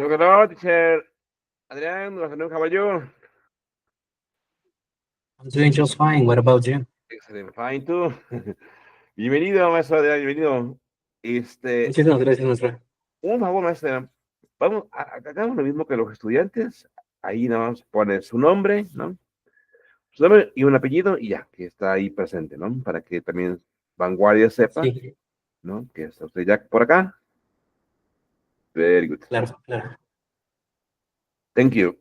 Hello, teacher Adrián, how are you? I'm doing just fine. What about you? Excelente, fine, tú. Bienvenido, maestro Adrián, bienvenido. Muchísimas gracias, nuestra. Un favor, maestro Adrián. Vamos, hagamos lo mismo que los estudiantes. Ahí nada más pone su nombre, ¿no? Su nombre y un apellido y ya, que está ahí presente, ¿no? Para que también Vanguardia sepa, Sí, ¿no? Que está usted ya por acá. Very good. claro, claro. Thank you.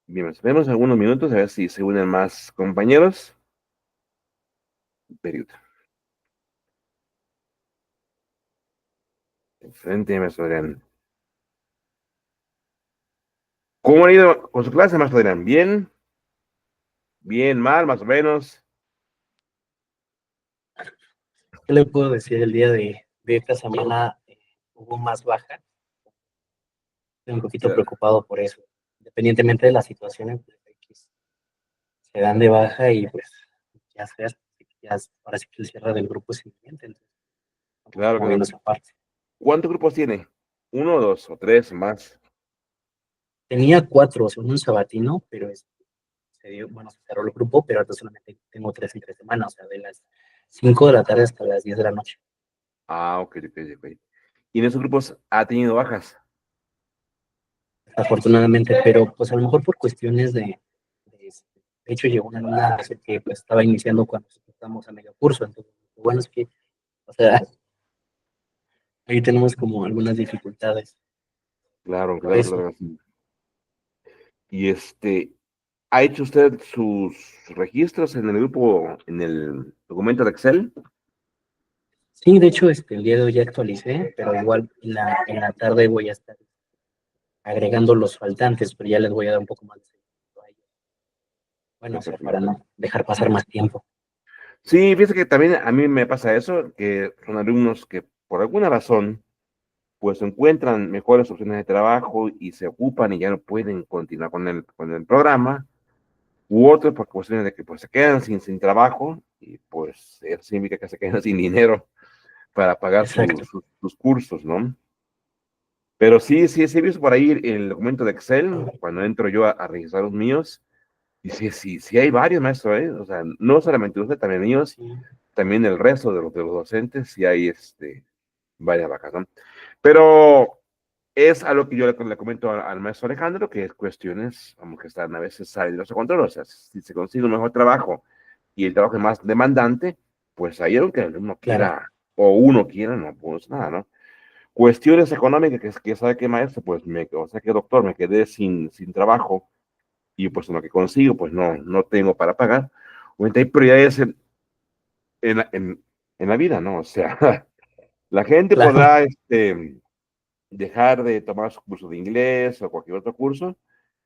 Bien, esperemos algunos minutos a ver si se unen más compañeros. Very good. Excelente, maestro Adrián. ¿Cómo han ido con su clase, maestro Adrián? ¿Bien? ¿Bien, mal, más o menos? ¿Qué le puedo decir? El día de esta semana hubo más baja. Estoy un poquito Ya, preocupado por eso. Independientemente de las situaciones, pues, se dan de baja y pues ya sea, ya parece que el cierre del grupo es inminente. Entonces, estamos claro, como viendo claro. esa parte. ¿Cuántos grupos tiene? ¿Uno, dos o tres más? Tenía cuatro, o sea, un sabatino, pero bueno, se cerró el grupo, pero ahora solamente tengo tres en 3 semanas, o sea, de las 5 de la tarde hasta las 10 de la noche. Ah, ok, ok, ok. ¿Y en esos grupos ha tenido bajas? Afortunadamente, pero pues a lo mejor por cuestiones de hecho llegó una alumna que pues, estaba iniciando cuando estamos a medio curso, entonces lo bueno es que, o sea, ahí tenemos como algunas dificultades Claro, por claro, eso. claro. Sí. Y ¿ha hecho usted sus registros en el grupo, en el documento de Excel? Sí, de hecho, el día de hoy ya actualicé, pero igual en la tarde voy a estar agregando los faltantes, pero ya les voy a dar un poco más de seguimiento a ellos. Bueno, o sea, Perfecto. para no dejar pasar más tiempo. Sí, fíjese que también a mí me pasa eso, que son alumnos que por alguna razón pues encuentran mejores opciones de trabajo y se ocupan y ya no pueden continuar con el programa, u otros por cuestiones de que pues se quedan sin trabajo y pues eso significa que se quedan sin dinero para pagar Exacto. sus cursos, ¿no? Pero sí he visto por ahí el documento de Excel, cuando entro yo a registrar los míos, y sí hay varios maestros, ¿eh? O sea, no solamente usted, también míos, Sí, también el resto de los docentes, sí hay varias vacas, ¿no? Pero es algo que yo le comento al maestro Alejandro, que es cuestiones como que están a veces salen de nuestro control. O sea, si se consigue un mejor trabajo y el trabajo es más demandante, pues ahí aunque uno claro, quiera o uno quiera, no pues nada, ¿no? Cuestiones económicas que sabe que maestro, pues o sea que doctor, me quedé sin trabajo y pues en lo que consigo, pues no tengo para pagar. Obviamente hay prioridades en, la- en, en la vida, ¿no? O sea, la gente claro, podrá dejar de tomar su curso de inglés o cualquier otro curso,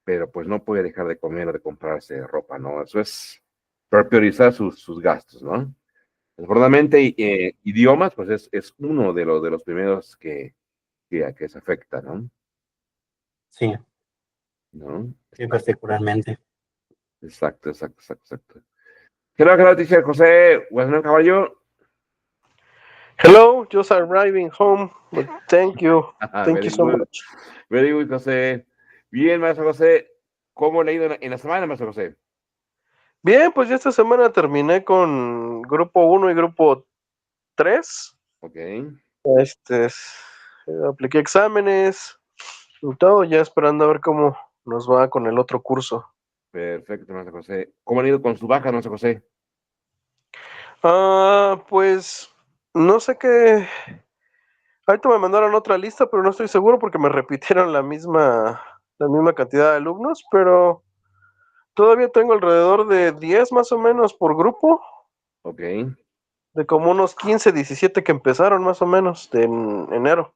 pero pues no puede dejar de comer o de comprarse ropa, ¿no? Eso es priorizar sus gastos, ¿no? Desafortunadamente, idiomas, pues es uno de los primeros que se afecta, ¿no? sí, ¿No? sí, particularmente. Exacto, exacto, exacto, exacto. Hello, teacher José, buen caballo. Hello, just arriving home, but thank you. Thank Very you so good, much. very good, José. Bien, maestro José, ¿cómo le ha ido en la semana, maestro José? Bien, pues ya esta semana terminé con grupo uno y grupo 3. Ok, Este, apliqué exámenes y todo, ya esperando a ver cómo nos va con el otro curso. perfecto, maestro José. ¿Cómo le ha ido con su baja, maestro José? Pues no sé qué. Ahorita me mandaron otra lista, pero no estoy seguro porque me repitieron la misma cantidad de alumnos, pero todavía tengo alrededor de 10 más o menos por grupo. Ok, De como unos 15, 17 que empezaron más o menos de enero.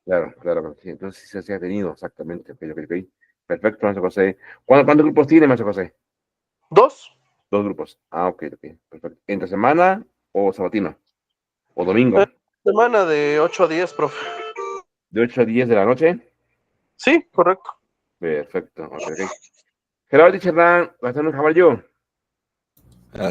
claro, claro, sí, entonces sí se ha tenido, exactamente, ok, ok, ok. Perfecto, maestro José. ¿Cuántos grupos tiene, maestro José? Dos. Dos grupos. Ah, ok, ok, perfecto. ¿Entre semana o sabatino? ¿O Eh, domingo? Semana de 8 a 10, profe. De 8 a 10 de la noche. Sí, correcto. Perfecto. Okay, okay. Hello, teacher Dan. Good afternoon. How are you?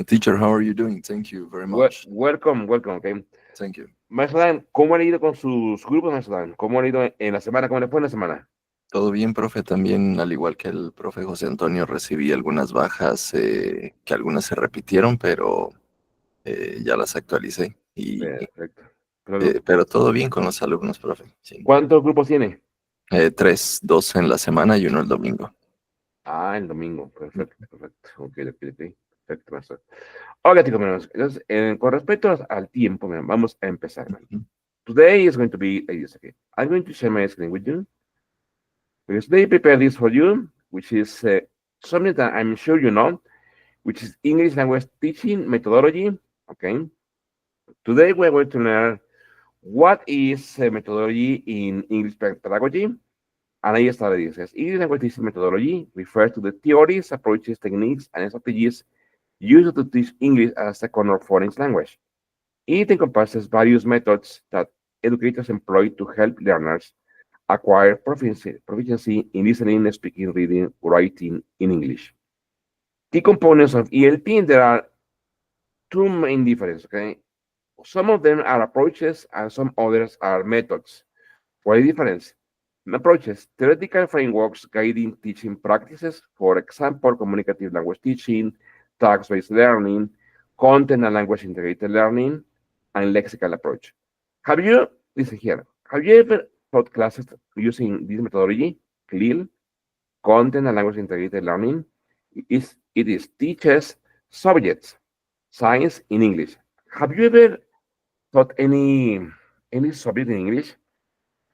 Teacher, how are you doing? Thank you very much. Welcome, welcome. Okay. Thank you. Maestro Dan, ¿cómo ha ido con sus grupos, Maestro Dan? ¿Cómo ha ido en la semana? ¿Cómo le fue en la semana? Todo bien, profe. También, al igual que el profe José Antonio, recibí algunas bajas que algunas se repitieron, pero ya las actualicé. Perfecto. Pero, Pero todo bien con los alumnos, profe. Sí. ¿cuántos grupos tiene? 3, 2 en la semana y uno el domingo. Ah, el domingo. Perfecto, perfecto. Ok, ok, ok. Perfecto, maestro. Ok, chicos, menos. Entonces, con respecto al tiempo, mira, vamos a empezar. Ujú. Today is going to be like this, okay? I'm going to share my screen with you because they prepared this for you, which is something that I'm sure you know, which is English language teaching methodology, okay? Today we're going to learn what is methodology in English pedagogy. And ahí está, dices, English language teaching methodology refers to the theories, approaches, techniques, and strategies used to teach English as a second or foreign language. It encompasses various methods that educators employ to help learners acquire proficiency in listening, speaking, reading, writing in English. Key components of ELT, there are two main differences, okay? Some of them are approaches and some others are methods. What is the difference? Approaches, theoretical frameworks guiding teaching practices, for example, communicative language teaching, task-based learning, content and language integrated learning, and lexical approach. Listen here, have you ever taught classes using this methodology, CLIL, content and language integrated learning? It is teaches subjects, science in English. Have you ever taught any subject in English?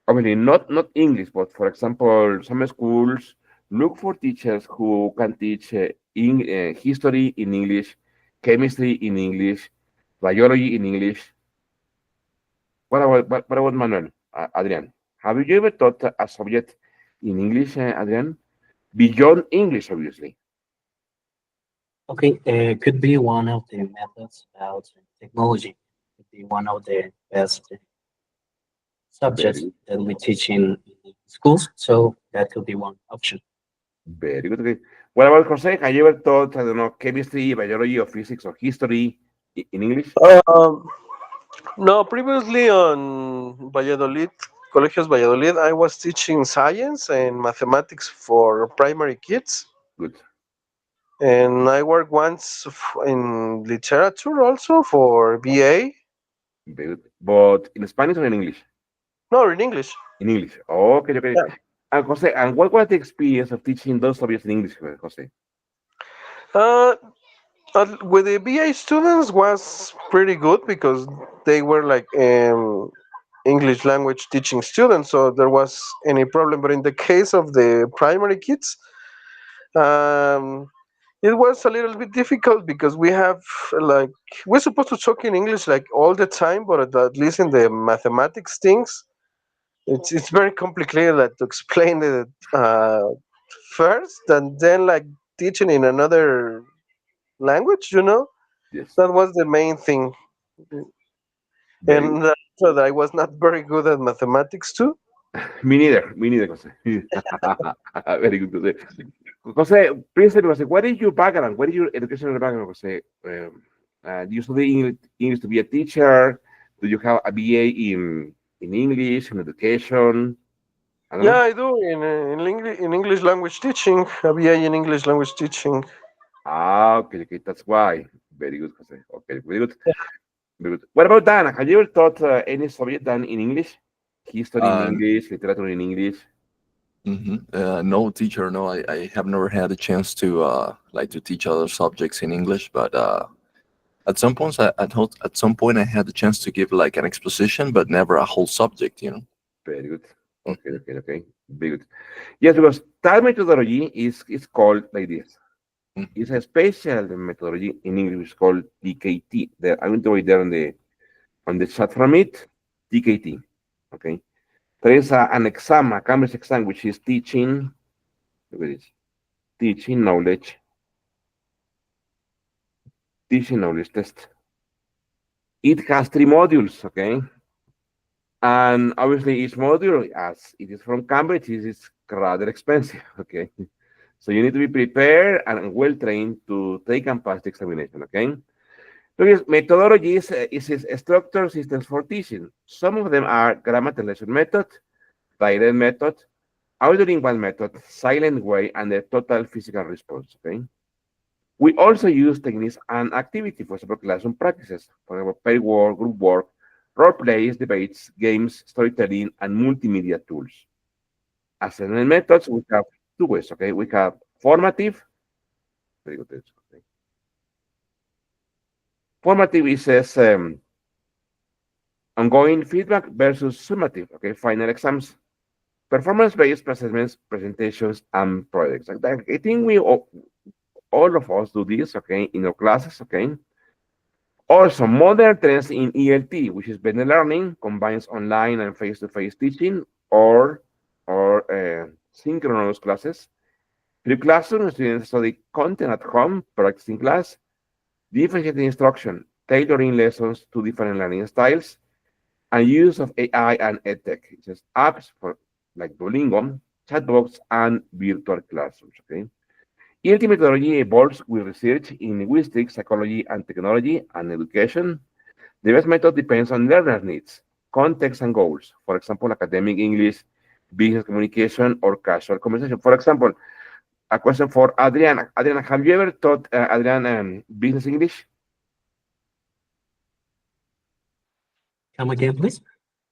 Obviously, not English, but for example, some schools look for teachers who can teach history in English, chemistry in English, biology in English. What about Manuel, Adrian? Have you ever taught a subject in English, Adrian? Beyond English, obviously. Okay, could be one of the methods about technology. Could be one of the best subjects Very, that we teach in schools. So that could be one option. very good. Okay. What about Jose? Have you ever taught, I don't know, chemistry, biology, or physics, or history in English? No, previously on Valladolid, Colegios Valladolid, I was teaching science and mathematics for primary kids. Good. And I worked once in literature also for BA. Very good. But in Spanish or in English? No, in English. In English. Okay, okay. Yeah. And Jose, and what was the experience of teaching those subjects in English, Jose? Uh, with the BA students was pretty good because they were like English language teaching students, so there was any problem. But in the case of the primary kids, um, it was a little bit difficult because we have like we're supposed to talk in English like all the time, but at least in the mathematics things, it's very complicated like, to explain it first and then like teaching in another language. Yes. That was the main thing, Very and so that I was not very good at mathematics too. Me neither. Me neither, Jose. Very good, Jose. Jose, please tell me, Jose, what is your background? What is your educational background, Jose? Do you study English to be a teacher? Do you have a BA in English, in education? I don't Yeah, know. I do in English language teaching, a BA in English language teaching. Ah, okay, okay, that's why. Very good, Jose. Okay, very good. Very good. What about Dan? Have you ever taught any subject Dan in English? History in Uh, English, literature in English? no, teacher, no. I have never had a chance to like to teach other subjects in English, but at some points, at some point, I had the chance to give like an exposition, but never a whole subject. Very good. Okay, Mhm. okay, okay. Very good. Yes, because that methodology is called like this. It's a special methodology in English called TKT. There, I'm going to write there on the chat from it. TKT. Okay. There is an exam, a Cambridge exam, which is teaching. Look at this. Teaching knowledge. Teaching knowledge test. It has 3 modules. Okay. And obviously, each module, as it is from Cambridge, is rather expensive. Okay, so you need to be prepared and well trained to take and pass the examination. Okay, because methodologies is structure systems for teaching. Some of them are grammar translation method, direct method, audiolingual method, silent way, and the total physical response. Okay. We also use techniques and activity, for example, classroom practices, for example, pair work, group work, role plays, debates, games, storytelling, and multimedia tools. Assessment methods, we have two ways, okay? We have formative, very good, okay. Formative is says ongoing feedback versus summative, okay? Final exams, performance-based assessments, presentations, and projects. Like that. I think we all of us do this, okay, in our classes, okay? Also, modern trends in ELT, which is blended learning, combines online and face-to-face teaching or synchronous classes. Through classroom, students study content at home, practicing class, differentiating instruction, tailoring lessons to different learning styles, and use of AI and edtech, which is apps for like Duolingo, chatbots, and virtual classrooms. Okay. ELT methodology evolves with research in linguistics, psychology, and technology and education. The best method depends on learner needs, context, and goals. For example, academic English, business communication, or casual conversation. For example, a question for Adriana. Adriana, have you ever taught Adriana business English? Come again, please.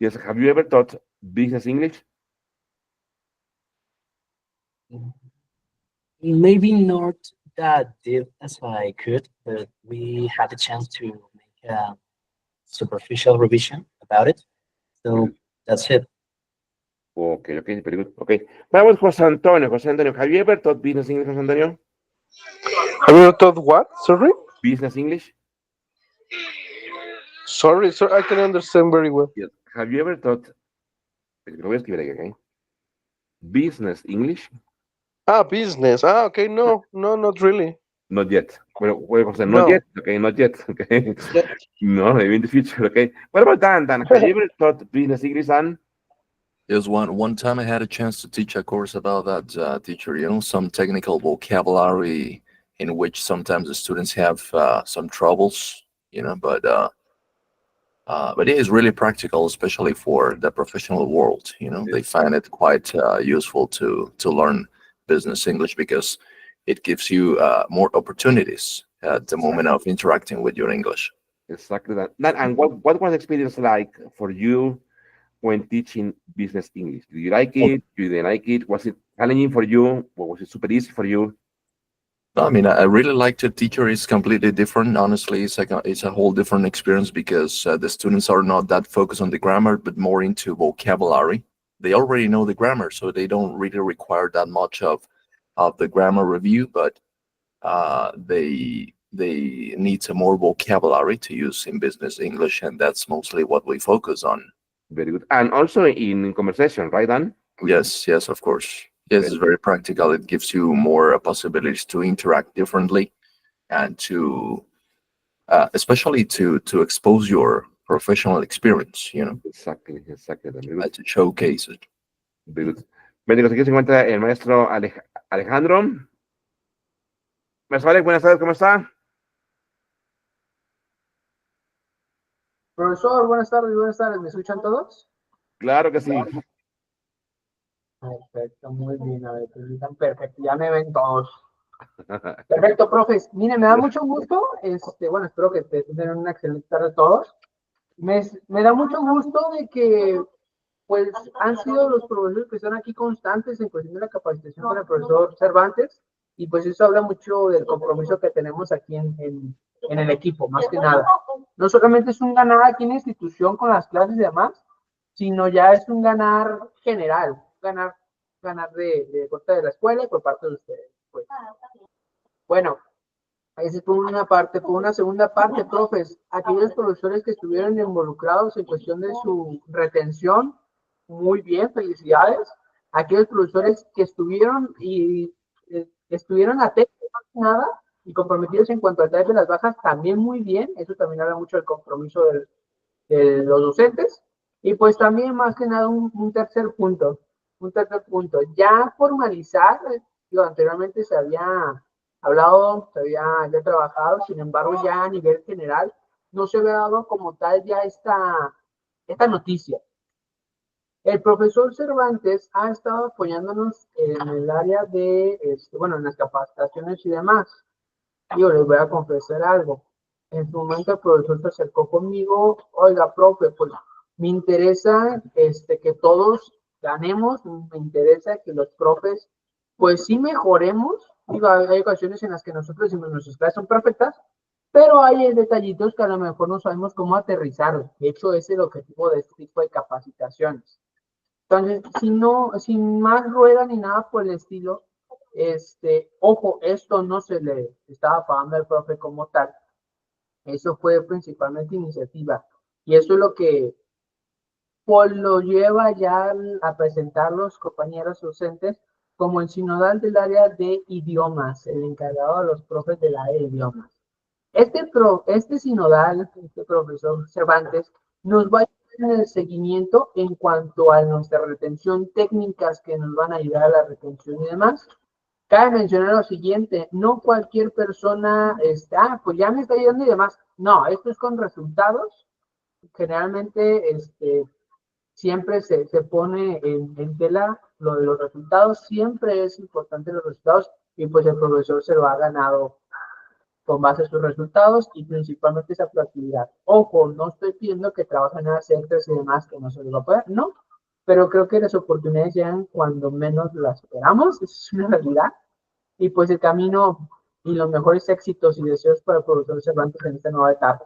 Yes, have you ever taught business English? Maybe not that deep as I could, but we had a chance to make a superficial revision about it. So that's it. Okay, okay, very good. Okay. Vamos, José Antonio. José Antonio, have you ever taught business English, José Antonio? Have you taught what? Sorry? Business English? Sorry, sir, I can understand very well. Yes. Have you ever taught, lo voy a escribir aquí, okay? Business English? Ah, business. Ah, okay, no, not really. Not yet. Well, José, not No. yet. Okay, not yet. Okay. Yet. No, maybe in the future. Okay. What about Dan? Dan, have you ever taught business English, Dan? There's one time I had a chance to teach a course about that, teacher. You know, some technical vocabulary in which sometimes the students have some troubles. You know, but it is really practical, especially for the professional world. You know, they find it quite useful to learn business English because it gives you more opportunities at the moment of interacting with your English. Exactly that. And what was the experience like for you when teaching business English? Did you like it? You didn't like it? Was it challenging for you? Or was it super easy for you? No, I mean, I really like the teacher. It's completely different. Honestly, it's a whole different experience because the students are not that focused on the grammar, but more into vocabulary. They already know the grammar, so they don't really require that much of the grammar review. But they need some more vocabulary to use in business English, and that's mostly what we focus on. Very good. And also in conversation, right, Dan? Yes, of course. Yes, it's very practical. It gives you more possibilities to interact differently and to especially to expose your professional experience, you know, Exactly. Very good. to showcase it. Very good. Médicos, aquí se encuentra el maestro Alejandro. Maestro Alex, buenas tardes, ¿cómo está? Profesor, buenas tardes, ¿me escuchan todos? Claro que sí. Perfecto, muy bien, a ver, permitan, perfecto, ya me ven todos. Perfecto, profes, miren, me da mucho gusto, bueno, espero que tengan una excelente tarde todos. Me da mucho gusto de que, pues, han sido los profesores que están aquí constantes en cuestión de la capacitación con el profesor Cervantes, y pues eso habla mucho del compromiso que tenemos aquí en el equipo, más que nada. No solamente es un ganar aquí en la institución con las clases y demás, sino ya es un ganar general, ganar de parte de la escuela y por parte de ustedes. Pues. Bueno, esa es por una parte. Por una segunda parte, profes, aquellos profesores que estuvieron involucrados en cuestión de su retención, muy bien, felicidades. Aquellos profesores que estuvieron atentos más que nada y comprometidos en cuanto al taller de las bajas, también muy bien. Eso también habla mucho del compromiso de los docentes. Y pues también más que nada un tercer punto, ya formalizar, digo, anteriormente se había hablado, se había ya trabajado, sin embargo ya a nivel general no se había dado como tal ya esta noticia. El profesor Cervantes ha estado apoyándonos en el área de, bueno, en las capacitaciones y demás. Yo les voy a confesar algo. En su momento el profesor se acercó conmigo, oiga, profe, pues me interesa que todos ganemos, me interesa que los profes, pues sí mejoremos. Digo, hay ocasiones en las que nosotros decimos nuestras clases son perfectas, pero hay detallitos que a lo mejor no sabemos cómo aterrizar. De hecho, ese es el objetivo de este tipo de capacitaciones. Entonces, si no, sin más rueda ni nada por el estilo, ojo, esto no se le estaba pagando al profe como tal. Eso fue principalmente iniciativa. Y eso es lo que pues, lo lleva ya a presentar los compañeros docentes como el sinodal del área de idiomas, el encargado de los profes del área de idiomas. Este sinodal, este profesor Cervantes, nos va a ayudar en el seguimiento en cuanto a nuestra retención, técnicas que nos van a ayudar a la retención y demás. Cabe mencionar lo siguiente, no cualquier persona, pues ya me está ayudando y demás. No, esto es con resultados. Generalmente, siempre se pone en tela lo de los resultados, siempre es importante los resultados y pues el profesor se lo ha ganado con base a sus resultados y principalmente esa proactividad. Ojo, no estoy pidiendo que trabajen en las sectas y demás que no se les va a poder, no, pero creo que las oportunidades llegan cuando menos las esperamos, eso es una realidad, y pues el camino y los mejores éxitos y deseos para el profesor Cervantes en esta nueva etapa.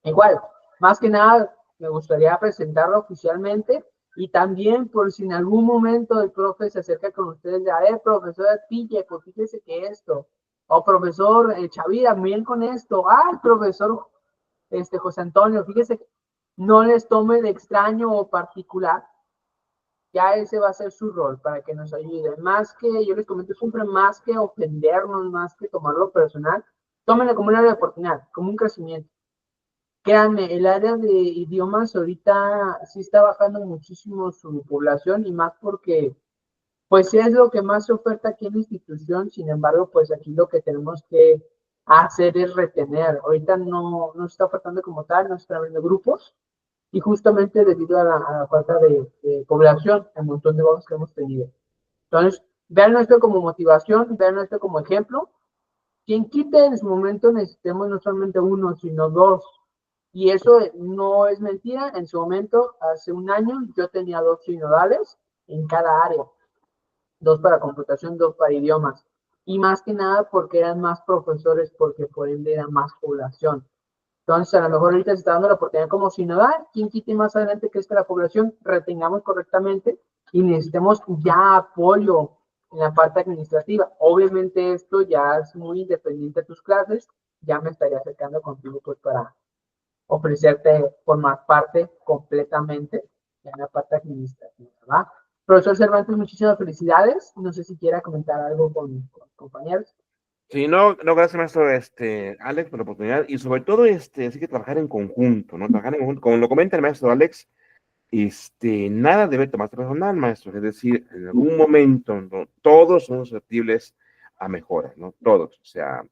Igual, más que nada, me gustaría presentarlo oficialmente y también por si en algún momento el profe se acerca con ustedes de, a ver, profesor Pille, pues fíjese que esto, o profesor Chavira, bien con esto, profesor José Antonio, fíjese, no les tome de extraño o particular, ya ese va a ser su rol para que nos ayude. Más que, yo les comento siempre, más que ofendernos, más que tomarlo personal, tómenlo como una oportunidad, como un crecimiento. Créanme, el área de idiomas ahorita sí está bajando muchísimo su población y más porque, pues sí es lo que más se oferta aquí en la institución, sin embargo, pues aquí lo que tenemos que hacer es retener. Ahorita no se está ofertando como tal, no se están abriendo grupos y justamente debido a la falta de población, el montón de bajos que hemos tenido. Entonces, vean esto como motivación, vean esto como ejemplo. Quien quite en su momento necesitemos no solamente uno, sino dos. Y eso no es mentira. En su momento, hace un año, yo tenía 2 sinodales en cada área. 2 para computación, 2 para idiomas. Y más que nada porque eran más profesores, porque por ende era más población. Entonces, a lo mejor ahorita se está dando la oportunidad como sinodal. Quien quite más adelante que es que la población retengamos correctamente y necesitemos ya apoyo en la parte administrativa. Obviamente esto ya es muy independiente de tus clases. Ya me estaría acercando contigo pues para ofrecerte formar parte completamente en la parte administrativa, ¿verdad? Profesor Cervantes, muchísimas felicidades. No sé si quiera comentar algo con compañeros. Sí, no, gracias, maestro, Alex, por la oportunidad y sobre todo, sí que trabajar en conjunto, ¿no? Trabajar en conjunto, como lo comenta el maestro Alex, nada debe tomarse personal, maestro, es decir, en algún momento, ¿no? Todos son susceptibles a mejoras, ¿no? Todos, o sea,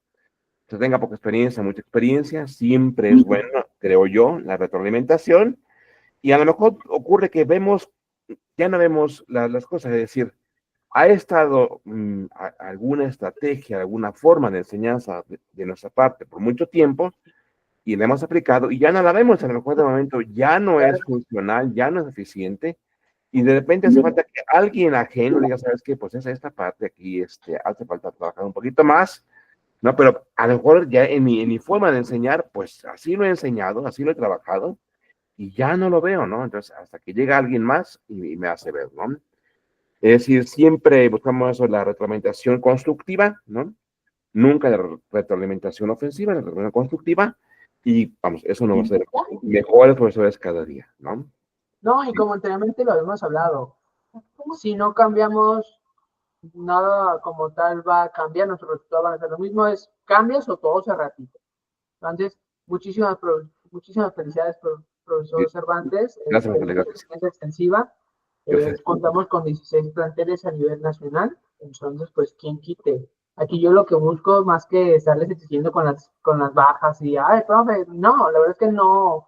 se tenga poca experiencia, mucha experiencia, siempre es bueno, creo yo, la retroalimentación, y a lo mejor ocurre que ya no vemos las cosas, es decir, ha estado alguna estrategia, alguna forma de enseñanza de nuestra parte por mucho tiempo y la hemos aplicado y ya no la vemos, a lo mejor de momento ya no es funcional, ya no es eficiente y de repente hace falta que alguien ajeno diga, ¿sabes qué? Pues es esta parte aquí, hace falta trabajar un poquito más, ¿no? Pero a lo mejor ya en mi forma de enseñar, pues así lo he enseñado, así lo he trabajado y ya no lo veo, ¿no? Entonces, hasta que llega alguien más y me hace ver, ¿no? Es decir, siempre buscamos eso, la retroalimentación constructiva, ¿no? Nunca la retroalimentación ofensiva, la retroalimentación constructiva, y vamos, eso nos va a hacer mejores profesores cada día, ¿no? No, y como anteriormente lo habíamos hablado, si no cambiamos, nada como tal va a cambiar, nuestros resultados van a ser lo mismo, cambias o todo se repite. Entonces, muchísimas felicidades, profesor Cervantes, Gracias, tenemos gracias. experiencia extensiva, Gracias. contamos con 16 planteles a nivel nacional, entonces, pues, ¿quién quite? Aquí yo lo que busco, más que estarles exigiendo con las bajas y, ay, profe, no, la verdad es que no,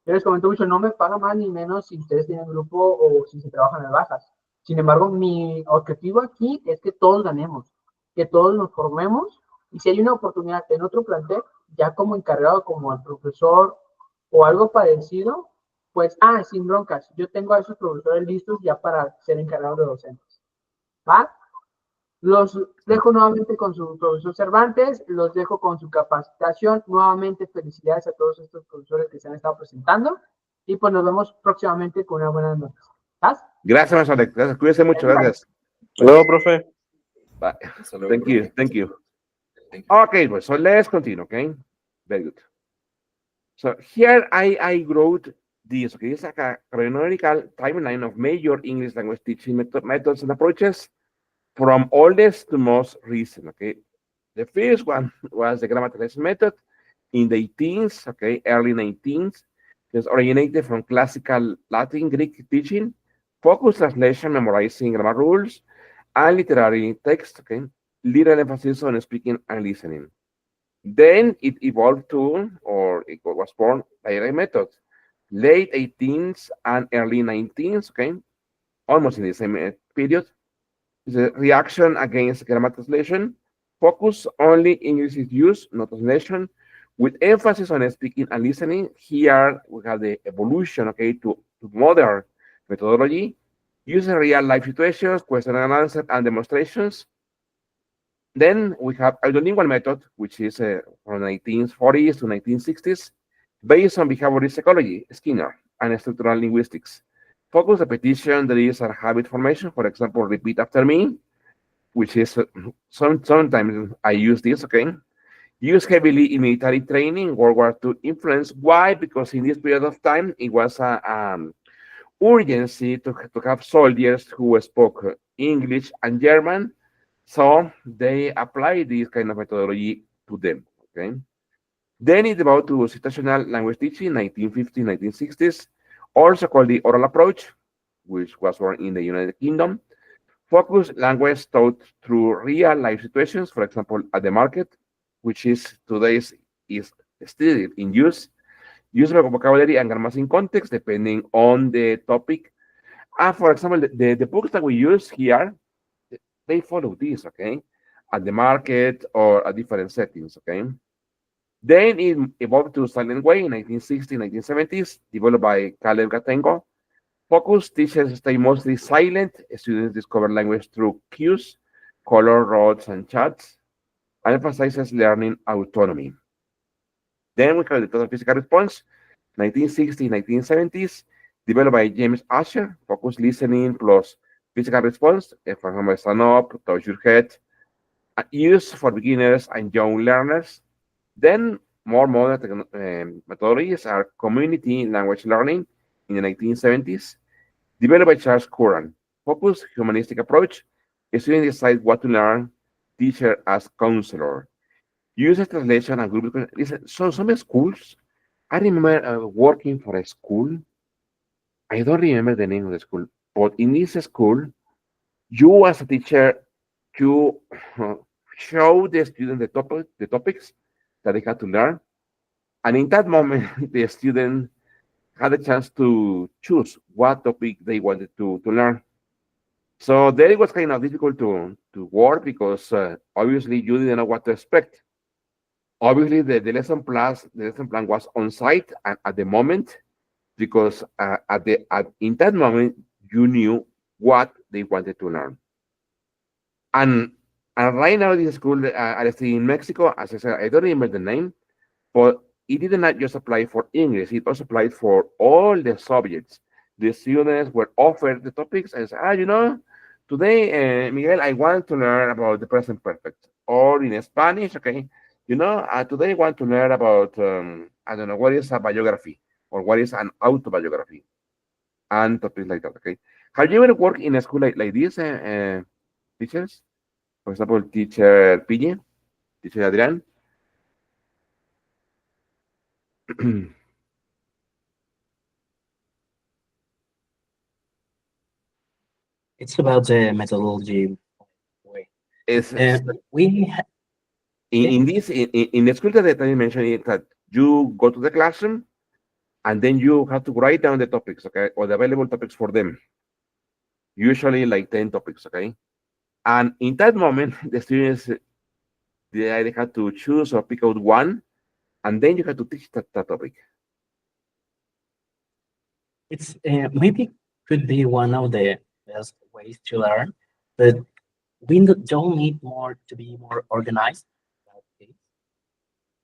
yo les comento mucho, no me paga más ni menos si ustedes tienen grupo o si se trabajan en bajas. Sin embargo, mi objetivo aquí es que todos ganemos, que todos nos formemos y si hay una oportunidad en otro plantel, ya como encargado, como el profesor o algo parecido, pues, sin broncas, yo tengo a esos profesores listos ya para ser encargados de docentes. ¿Va? Los dejo nuevamente con su profesor Cervantes, los dejo con su capacitación. Nuevamente, felicidades a todos estos profesores que se han estado presentando y pues nos vemos próximamente con una buena noche. ¿Estás? Gracias, maestro Alex. Gracias. Cuídese mucho. Gracias. Luego, profe. Bye. Hasta luego, Thank you. profe. Thank you. Thank you. Okay, well, so let's continue. Okay, very good. So here I wrote this. Okay, it's like a chronological timeline of major English language teaching methods and approaches from oldest to most recent. Okay, the first one was the grammaticalization method in the 18th. Okay, early 19th. It originated from classical Latin Greek teaching, focus translation, memorizing grammar rules, and literary text. Okay, little emphasis on speaking and listening. Then it evolved to, or it was born, direct method, late 18th and early 19th, okay, almost in the same period. The reaction against grammar translation, focus only English is used, not translation, with emphasis on speaking and listening. Here we have the evolution, okay, to modern methodology, using real life situations, question and answer, and demonstrations. Then we have a bilingual method, which is from 1940s to 1960s, based on behavioral psychology, Skinner, and structural linguistics. Focus repetition, there is a habit formation. For example, repeat after me, which is sometimes I use this, okay? Used heavily in military training, World War II influence. Why? Because in this period of time, it was a urgency to have soldiers who spoke English and German. So they apply this kind of methodology to them. Okay. Then it's about to situational language teaching, 1950s, 1960s, also called the oral approach, which was born in the United Kingdom. Focus language taught through real life situations, for example, at the market, which is today's is still in use. Use of vocabulary and grammar in context depending on the topic. And for example, the books that we use here, they follow this, okay, at the market or at different settings, okay. Then it evolved to Silent Way in 1960s, 1970s, developed by Caleb Gatengo. Focus teachers stay mostly silent. Students discover language through cues, color, rods, and charts, and emphasizes learning autonomy. Then we have the total physical response, 1960s, 1970s, developed by James Asher. Focus listening plus physical response, for example, stand up, touch your head, used for beginners and young learners. Then more modern methodologies are community language learning in the 1970s, developed by Charles Curran. Focus humanistic approach, students decide what to learn, teacher as counselor. Uses translation and group. Listen, so some schools, I remember working for a school. I don't remember the name of the school, but in this school, you as a teacher, you show the student the topics that they had to learn, and in that moment, the student had a chance to choose what topic they wanted to learn. So there it was kind of difficult to work because obviously you didn't know what to expect. Obviously, the lesson plan was on site at the moment because in that moment you knew what they wanted to learn. And right now, this school I stay in Mexico. As I said, I don't remember the name, but it did not just apply for English. It also applied for all the subjects. The students were offered the topics and said, today, Miguel, I want to learn about the present perfect. Or in Spanish, okay, today I want to learn about, I don't know, what is a biography or what is an autobiography and topics like that, okay? Have you ever worked in a school like this, teachers? For example, teacher Pille, teacher Adrián. It's about the methodology way. It's, We ha- in this in the school that I mentioned it, that you go to the classroom and then you have to write down the topics, okay, or the available topics for them. Usually like 10 topics, okay. And in that moment, the students they either have to choose or pick out one, and then you have to teach that topic. it's maybe could be one of the best ways to learn, but we don't need more to be more organized. Okay.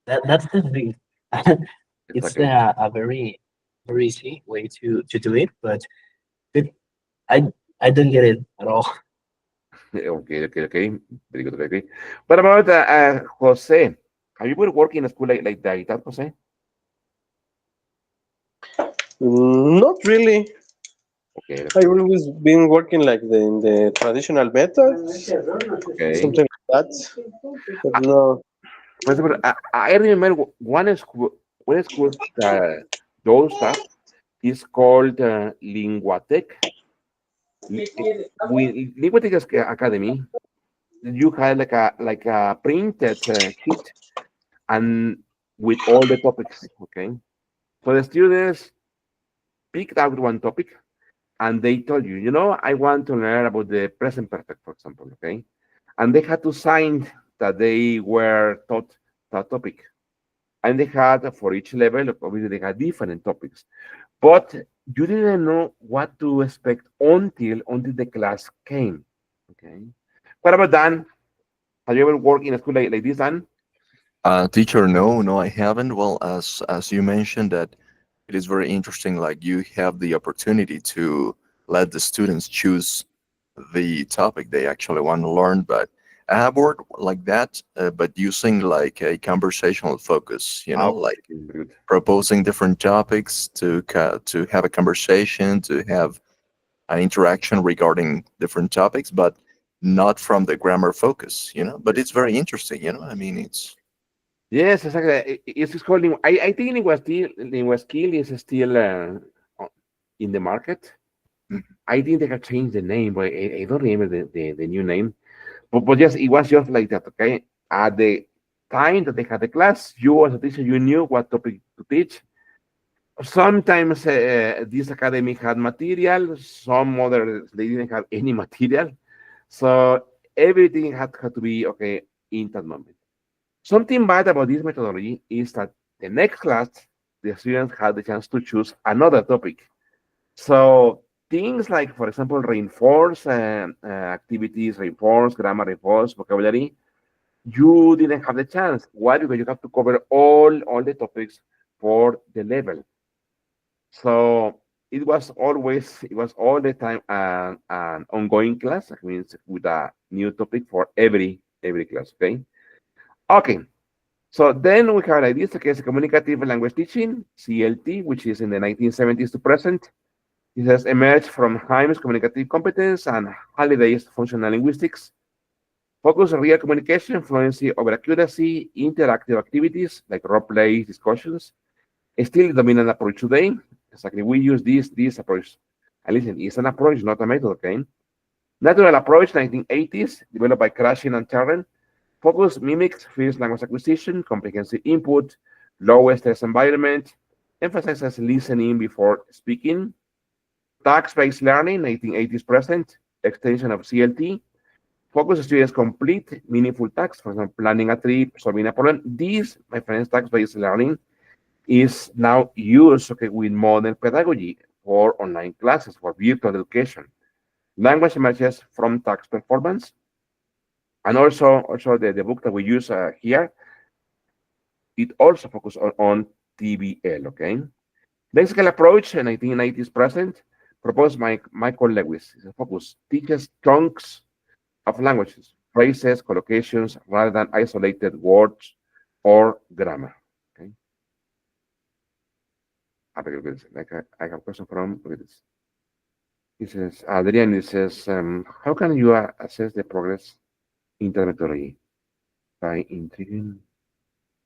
That's the thing. It's Exactly. a very easy way to do it, but it, I I don't get it at all. Okay. Very good, very good. What about Jose? Have you been working in a school like that, Jose? Not really. Okay, I've always been working like in the traditional methods, okay. something like that. But no, For example, I remember one school those stuff is called Linguatec. Linguatec Academy. You had like a printed sheet and with all the topics. Okay, so the students picked out one topic and they told you, I want to learn about the present perfect, for example. Okay, and they had to sign that they were taught that topic. And they had for each level, obviously they had different topics, but you didn't know what to expect until the class came. Okay. What about Dan? Have you ever worked in a school like this, Dan? Teacher, no, I haven't. Well, as you mentioned that it is very interesting. Like you have the opportunity to let the students choose the topic they actually want to learn. But I have worked like that, but using like a conversational focus. Like Very good. proposing different topics to have a conversation, to have an interaction regarding different topics, but not from the grammar focus. But it's very interesting. I mean, it's. Yes, exactly. It's called. I think Linguaskill is still in the market. Mhm. I think they have changed the name, but I don't remember the new name. But yes, it was just like that. Okay, at the time that they had the class, you as a teacher, you knew what topic to teach. Sometimes this academy had material, some others they didn't have any material. So everything had to be okay in that moment. Something bad about this methodology is that the next class, the students had the chance to choose another topic. So things like, for example, reinforce activities, reinforce grammar, reinforce vocabulary, you didn't have the chance. Why? Because you have to cover all the topics for the level. So it was all the time an ongoing class. That means with a new topic for every class. Okay. Okay. So then we have like this, okay, it's communicative language teaching, CLT, which is in the 1970s to present. It has emerged from Himes communicative competence and Halliday's functional linguistics. Focus on real communication, fluency over accuracy, interactive activities like role plays, discussions. It's still the dominant approach today. Exactly, we use this approach. And listen, it's an approach, not a method, okay? Natural approach, 1980s, developed by Krashen and Charren. Focus mimics first language acquisition, comprehensive input, low stress environment, emphasizes listening before speaking. Task-based learning, 1980s present, extension of CLT. Focus students complete meaningful tasks, for example, planning a trip, solving a problem. This, my friends, task-based learning is now used okay, with modern pedagogy for online classes, for virtual education. Language emerges from task performance. And also the book that we use here, it also focuses on TBL, okay? Lexical approach, 1990s present, proposed by Michael Lewis. It's a focus, teaches chunks of languages, phrases, collocations, rather than isolated words or grammar. Okay. I have a question from look at this. He says, Adrian, he says, how can you assess the progress in the methodology? By intriguing,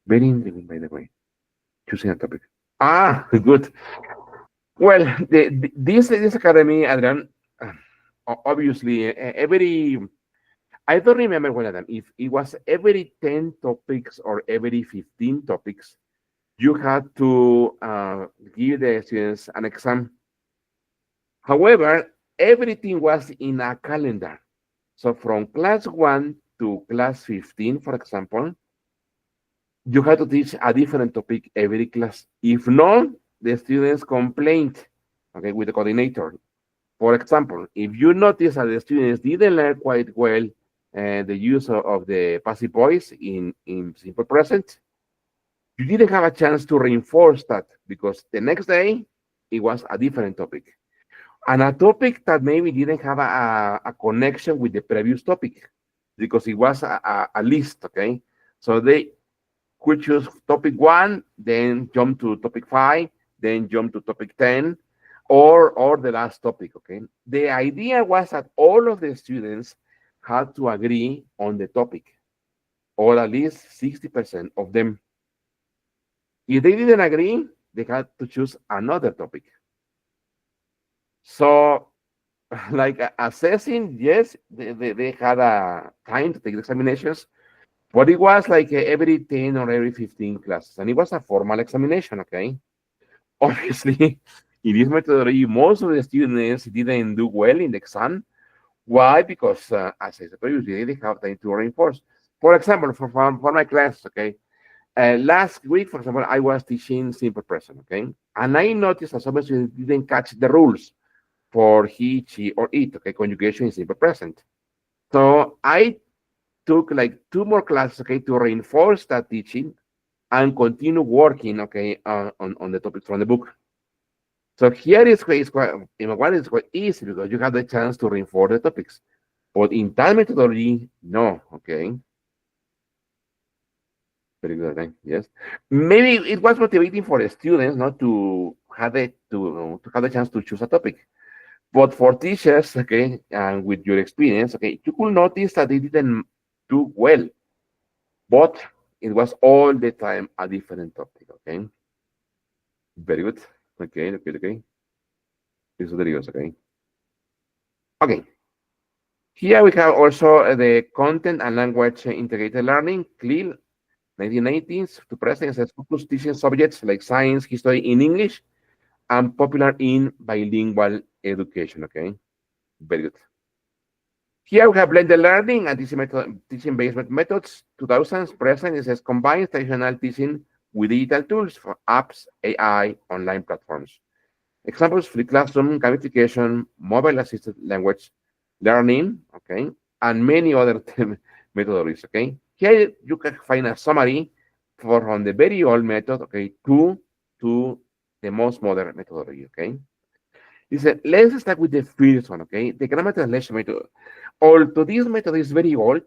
very intriguing, by the way, choosing a topic. Good. Well, this academy, Adrian, obviously I don't remember one of them. If it was every 10 topics or every 15 topics, you had to give the students an exam. However, everything was in a calendar. So from class 1 to class 15, for example, you had to teach a different topic every class. If not, the students complained, okay, with the coordinator. For example, if you notice that the students didn't learn quite well the use of the passive voice in simple present, you didn't have a chance to reinforce that because the next day it was a different topic. And a topic that maybe didn't have a connection with the previous topic because it was a list, okay? So they could choose topic 1, then jump to topic 5, then jump to topic 10, or the last topic, okay? The idea was that all of the students had to agree on the topic, or at least 60% of them. If they didn't agree, they had to choose another topic. So, like assessing, yes, they had a time to take the examinations, but it was like every 10 or every 15 classes, and it was a formal examination, okay? Obviously, in this methodology, most of the students didn't do well in the exam. Why? Because, as I said previously, they have time to reinforce. For example, for my class, okay, last week, for example, I was teaching simple present, okay, and I noticed that some students didn't catch the rules for he, she, or it, okay, conjugation in simple present. So I took like 2 more classes, okay, to reinforce that teaching and continue working, okay, on the topics from the book. So here is quite, in one is quite easy because you have the chance to reinforce the topics. But in that methodology, no, okay. Very good, okay? Yes. Maybe it was motivating for the students not to have to have the chance to choose a topic. But for teachers, okay, and with your experience, okay, you could notice that they didn't do well. But it was all the time a different topic, okay? Very good. Okay. This is very good, okay? Okay. Here we have also the content and language integrated learning, CLIL, 1990s to present, as focus teaching subjects like science, history in English, and popular in bilingual education, okay? Very good. Here we have blended learning and teaching-based methods, 2000s, present, it says combines traditional teaching with digital tools for apps, AI, online platforms. Examples, free classroom, gamification, mobile-assisted language learning, okay, and many other methodologies, okay. Here you can find a summary from the very old method, okay, to the most modern methodology, okay. Let's start with the first one, okay, the grammar translation method. Although this method is very old,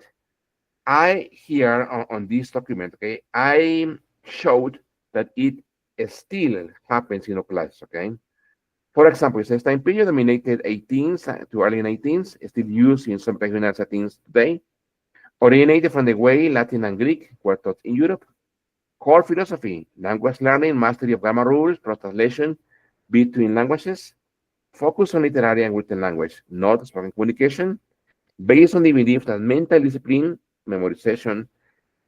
I here on this document, okay, I showed that it still happens in our class, okay. For example, it says time period dominated 18th to early 19th, still used in some regional settings today. Originated from the way Latin and Greek were taught in Europe. Core philosophy, language learning, mastery of grammar rules, cross-translation between languages. Focus on literary and written language, not spoken communication. Based on the belief that mental discipline, memorization,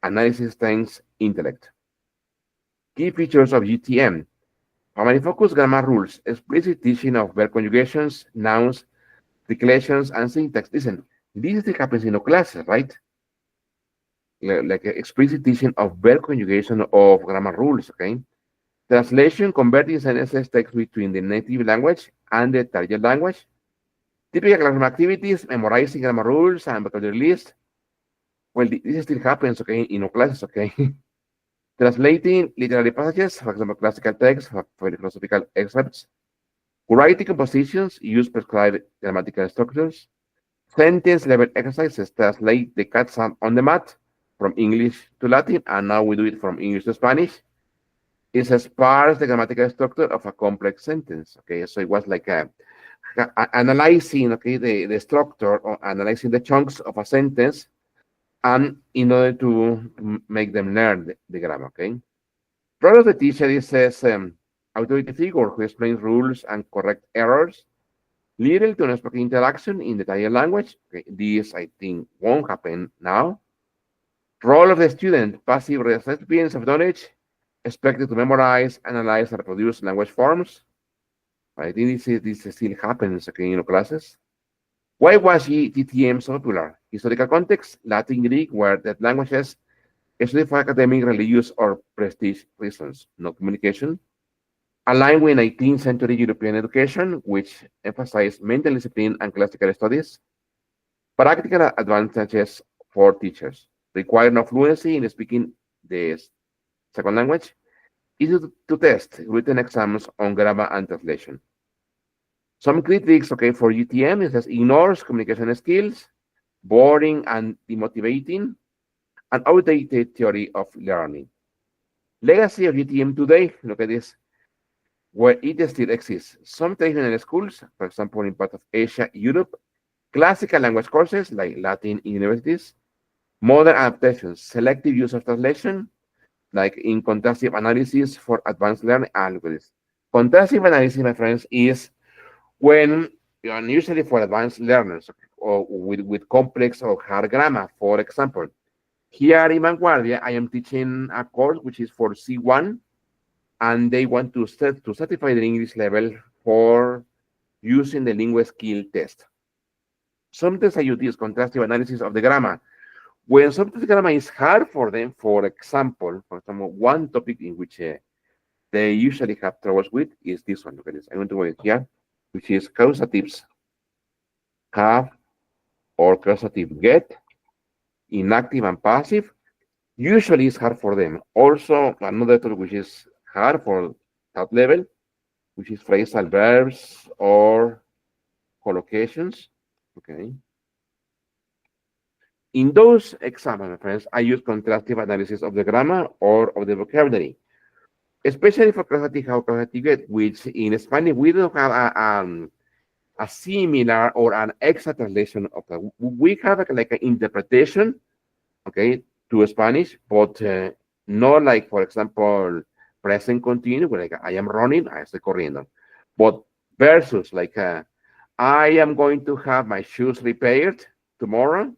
analysis strengthens intellect. Key features of GTM. Primary focus grammar rules, explicit teaching of verb conjugations, nouns, declarations, and syntax. Listen, this still happens in our classes, right? Like explicit teaching of verb conjugation of grammar rules, okay? Translation, converting sentences text between the native language and the target language. Typical classroom activities, memorizing grammar rules and vocabulary list. Well, this still happens, okay, in our classes, okay? Translating literary passages, for example, classical texts for philosophical excerpts. Writing compositions, use prescribed grammatical structures. Sentence level exercises, translate the cat sound on the mat from English to Latin, and now we do it from English to Spanish. It says parse the grammatical structure of a complex sentence. Okay, so it was like analyzing, okay, the structure or analyzing the chunks of a sentence, and in order to make them learn the grammar. Okay. Part of the teacher, it says authority figure who explains rules and correct errors. Little to unspoken interaction in the target language. Okay, this, I think, won't happen now. Role of the student, passive recipients of knowledge, expected to memorize, analyze, and reproduce language forms. I think this still happens, okay, in classes. Why was GTM so popular? Historical context, Latin, Greek, where that languages studied for academic, religious, or prestige reasons, no communication. Aligned with 19th century European education, which emphasized mental discipline and classical studies. Practical advantages for teachers. Require no fluency in speaking the second language. Easy to test written exams on grammar and translation. Some critics, okay, for GTM is that ignores communication skills, boring and demotivating, and outdated theory of learning. Legacy of GTM today, look at this, where it still exists. Some traditional schools, for example, in part of Asia, Europe, classical language courses like Latin in universities, modern adaptations, selective use of translation, like in contrastive analysis for advanced learning algorithms. Contrastive analysis, my friends, is when, and usually for advanced learners or with complex or hard grammar. For example, here in Vanguardia, I am teaching a course which is for C1, and they want to certify the English level for using the lingual skill test. Sometimes I use this contrastive analysis of the grammar. When sometimes grammar is hard for them, for example, one topic in which they usually have troubles with is this one. Look at this. I'm going to write here, which is causatives have or causative get, inactive and passive. Usually it's hard for them. Also, another topic which is hard for that level, which is phrasal verbs or collocations. Okay. In those examples, my friends, I use contrastive analysis of the grammar or of the vocabulary, especially for causative how causative get, which in Spanish we don't have a similar or an exact translation of that. We have like an interpretation, okay, to Spanish, but not like, for example, present continuous, like I am running, I estoy corriendo, but versus like I am going to have my shoes repaired tomorrow.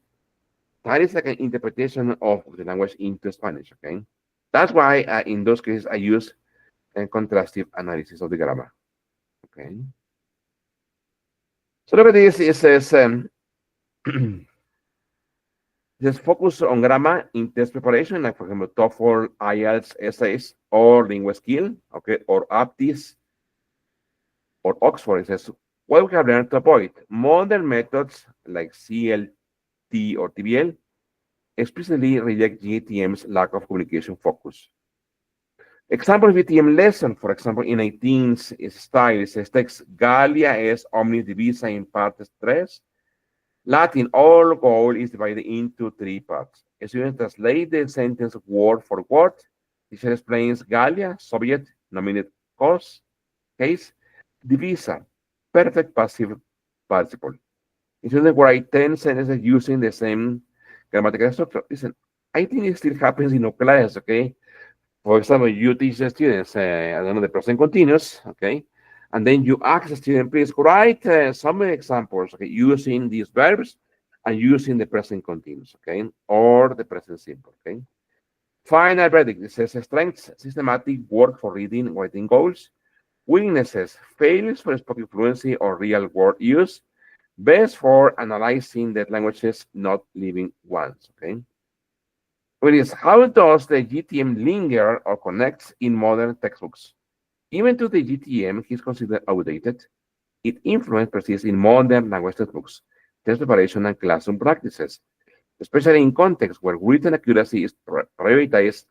That is like an interpretation of the language into Spanish, okay? That's why in those cases I use a contrastive analysis of the grammar, okay? So look at this, it says, just focus on grammar in test preparation, like for example, TOEFL, IELTS, essays, or lingual skill, okay, or APTIS, or Oxford. It says, what we have learned to avoid modern methods like CLT or TBL explicitly reject GTM's lack of communication focus. Example of GTM lesson, for example, in 18th style, it says text Gallia es omnis divisa in partes tres. Latin, all goal is divided into 3 parts. A student translate the sentence word for word. Teacher explains Gallia, subject, nominate case, divisa, perfect passive participle. The student write 10 sentences using the same grammatical structure. Listen, I think it still happens in our class, okay? For example, you teach the students, I don't know, the present continuous, okay? And then you ask the student, please write some examples, okay, using these verbs and using the present continuous, okay? Or the present simple, okay? Final verdict, it says strengths, systematic work for reading, writing goals. Weaknesses, failures for spoken fluency or real word use. Best for analyzing the languages, not living ones, okay? It is how does the GTM linger or connect in modern textbooks? Even to the GTM, is considered outdated. Its influence persists in modern language textbooks, test preparation, and classroom practices, especially in contexts where written accuracy is prioritized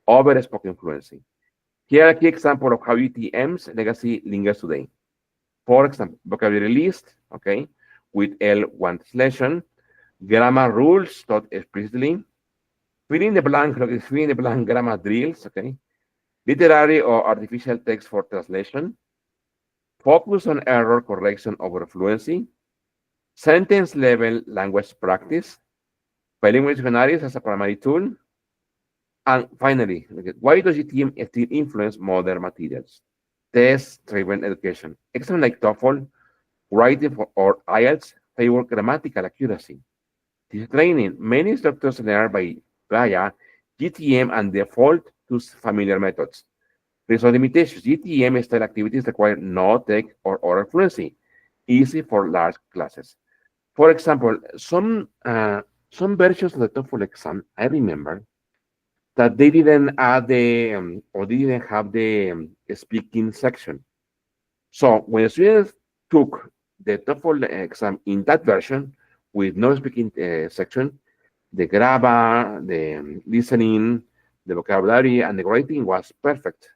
over spoken fluency. Here are a key example of how GTM's legacy lingers today. For example, vocabulary list, okay, with L1 translation, grammar rules taught explicitly, fill in the blank grammar drills, okay, literary or artificial text for translation, focus on error correction over fluency, sentence level language practice, bilingual dictionaries as a primary tool, and finally, why does GTM still influence modern materials? Test-driven education. Exams like TOEFL, writing or IELTS favor grammatical accuracy. This training, many instructors learn via GTM and default to familiar methods. There are some limitations. GTM style activities require no tech or oral fluency, easy for large classes. For example, some versions of the TOEFL exam, I remember that they didn't add the or they didn't have the speaking section. So when students took the TOEFL exam in that version with no speaking section, the grammar, the listening, the vocabulary, and the writing was perfect.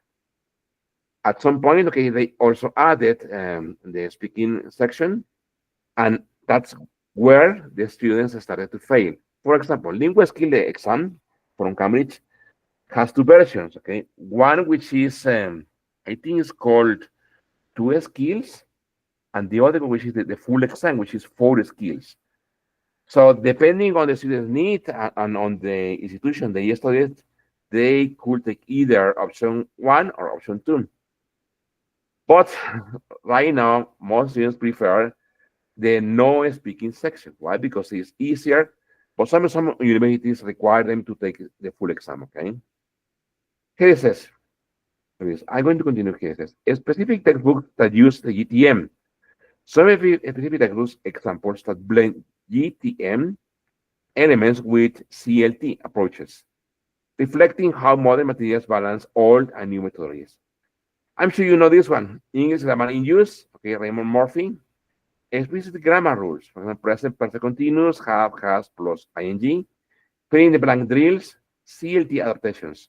At some point, okay, they also added the speaking section, and that's where the students started to fail. For example, Lingua Skill exam from Cambridge has two versions, okay? One which is, I think it's called 2 skills, and the other which is the full exam, which is 4 skills. So depending on the student's need and on the institution they studied, they could take either option 1 or option 2. But right now, most students prefer the no speaking section. Why? Because it's easier. But some universities require them to take the full exam, okay? Here it says, I'm going to continue here. It says, a specific textbooks that use the GTM. Some specific textbooks examples that blend GTM elements with CLT approaches, reflecting how modern materials balance old and new methodologies. I'm sure you know this one. English grammar in use, okay, Raymond Murphy. Explicit grammar rules, for example, present perfect continuous, have, has, plus ing. Fill in the blank drills, CLT adaptations.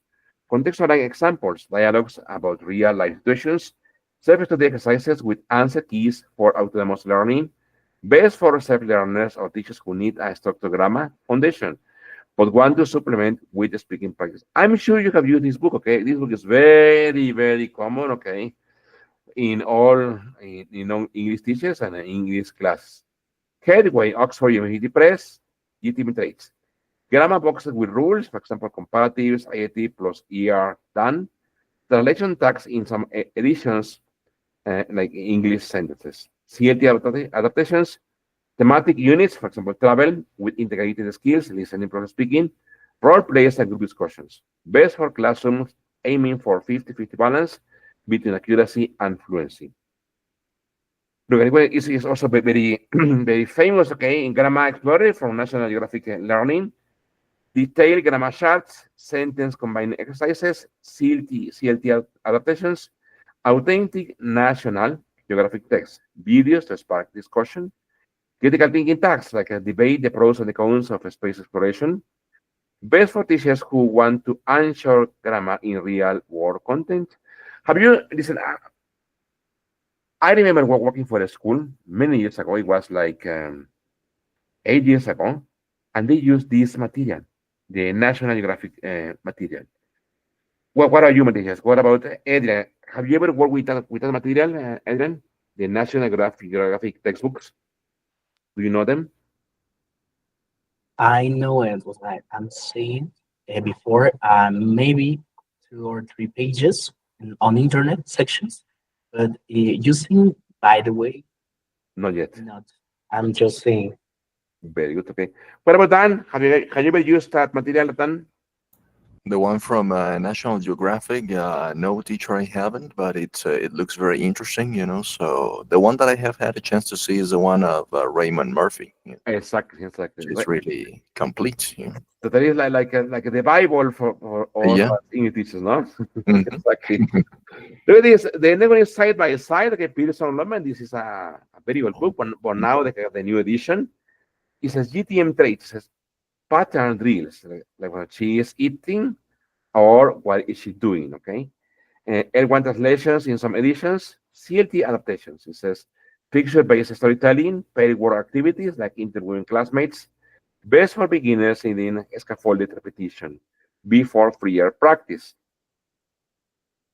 Contextualized examples, dialogues about real-life situations, self-study exercises with answer keys for autonomous learning, best for self-learners or teachers who need a structured grammar foundation, but want to supplement with the speaking practice. I'm sure you have used this book, okay? This book is very, very common, okay, in all English teachers and English classes. Headway, Oxford University Press, GTM traits. Grammar boxes with rules, for example, comparatives, IET plus ER done. Translation tags in some editions, like English sentences. CLT adaptations, thematic units, for example, travel with integrated skills, listening, problem speaking, role plays, and group discussions. Best for classrooms aiming for 50-50 balance between accuracy and fluency. Look, is also very, very famous, okay, in Grammar Explorer from National Geographic Learning. Detailed grammar charts, sentence combining exercises, CLT adaptations, authentic National Geographic text, videos to spark discussion, critical thinking tags like a debate the pros and the cons of space exploration, best for teachers who want to ensure grammar in real world content. Have you listened? I remember working for a school many years ago. It was like 8 years ago, and they used this material, the National Geographic material. What are you, materials? What about Adrian? Have you ever worked with that material, Adrian? The National Geographic textbooks? Do you know them? I know it was like I'm saying before, maybe 2 or 3 pages on internet sections, but using, by the way, Not yet. not. I'm just saying. Very good. Okay. What about Dan? Have you ever used that material, Dan? The one from National Geographic, no teacher I haven't, but it looks very interesting, you know. So the one that I have had a chance to see is the one of Raymond Murphy, you know, Exactly. which is really complete. You know. So that is like the Bible for all Yeah. English teachers, no? Mhm. Exactly. Look at this. The next one is side by side. Okay, Peterson Lehman. This is a very old book, but now they have the new edition. It says GTM traits. It says pattern drills, like what she is eating or what is she doing, okay? L1 translations in some editions, CLT adaptations. It says picture-based storytelling, paired word activities like interviewing classmates, best for beginners in scaffolded repetition, B for freer practice.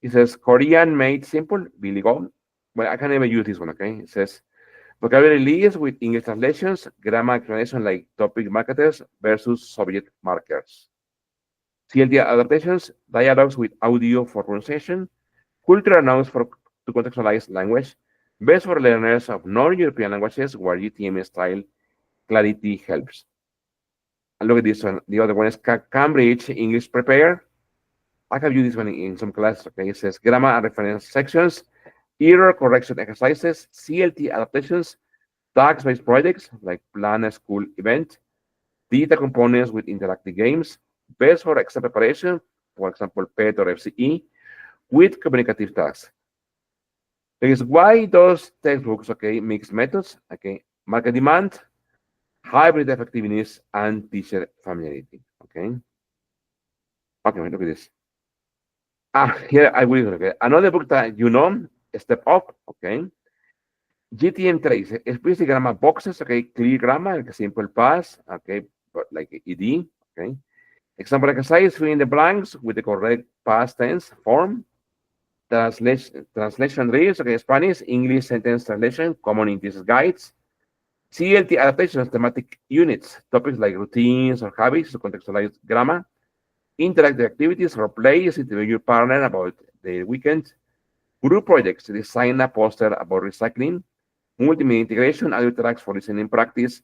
It says Korean made simple, Billy Go. Well, I can never use this one, okay? It says vocabulary lists with English translations, grammar explanation like topic marketers versus subject markers. CLT adaptations, dialogues with audio for pronunciation, cultural nouns to contextualize language, Best for learners of non-European languages where GTM style clarity helps. And look at this one. The other one is Cambridge English Prepare. I have used this one in some classes. Okay, it says grammar and reference sections, error correction exercises, CLT adaptations, task-based projects like plan a school event, data components with interactive games, best for exam preparation, for example, PET or FCE, with communicative tasks. Is why those textbooks, okay, mixed methods, okay, market demand, hybrid effectiveness, and teacher familiarity, okay. Okay, look at this. Here I will, okay. Another book that you know, Step Up, okay. GTM3 es basically grammar boxes, okay, clear grammar, like a simple pass, okay, but like ED, okay. Example exercise, fill in the blanks with the correct past tense form. Translation reads, okay, Spanish, English sentence translation, common in these guides. CLT adaptations, thematic units, topics like routines or habits to contextualize grammar. Interactive activities or plays, interview your partner about the weekend. Group projects, design a poster about recycling. Multimedia integration, audio tracks for listening practice,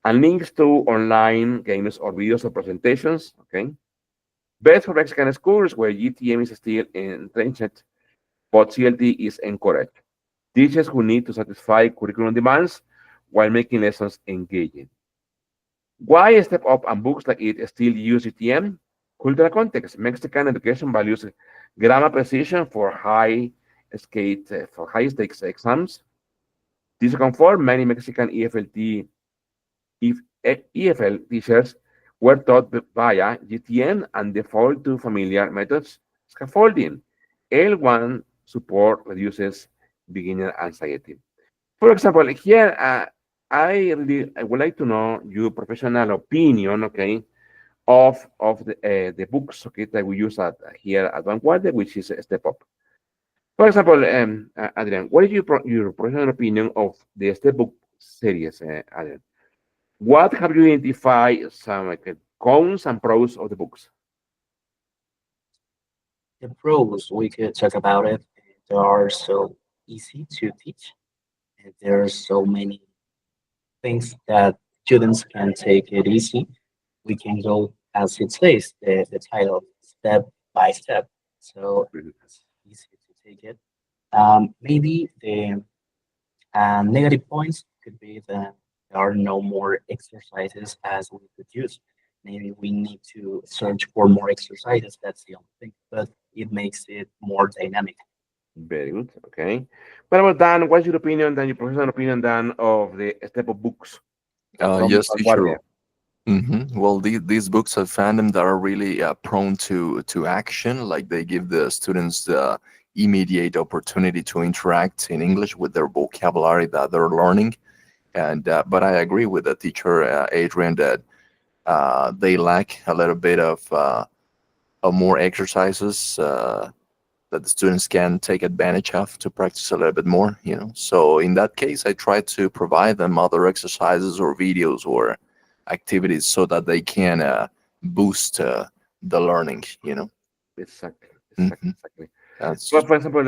and links to online games or videos or presentations, okay? Best for Mexican schools where GTM is still entrenched, but CLT is encouraged. Teachers who need to satisfy curriculum demands while making lessons engaging. Why Step Up and books like it still use GTM? Cultural context. Mexican education values grammar precision for high stakes exams. This conform many Mexican EFL teachers were taught via GTM and default to familiar methods. Scaffolding. L1 support reduces beginner anxiety. For example, here I would like to know your professional opinion, okay, of the books, okay, that we use here at Vanguardia, which is Step Up. For example, Adrian, what is your professional opinion of the Step Up series, Adrian? What have you identified some like, cons and pros of the books? The pros, we could talk about it. They are so easy to teach, and there are so many things that students can take it easy. We can go, as it says, the title, step by step. So it's easy to take it. Maybe the negative points could be that there are no more exercises as we could use. Maybe we need to search for more exercises. That's the only thing, but it makes it more dynamic. Very good. Okay. What about Dan? What's your opinion, Dan, your professional opinion, Dan, of the Step Up books from Yes, Vanguardia? teacher. Well, these books I found them that are really prone to action. Like they give the students the immediate opportunity to interact in English with their vocabulary that they're learning. And but I agree with the teacher Adrian that they lack a little bit of more exercises that the students can take advantage of to practice a little bit more. So in that case, I try to provide them other exercises or videos or activities so that they can boost the learning. Exactly. Mhm. Exactly. That's So, for example,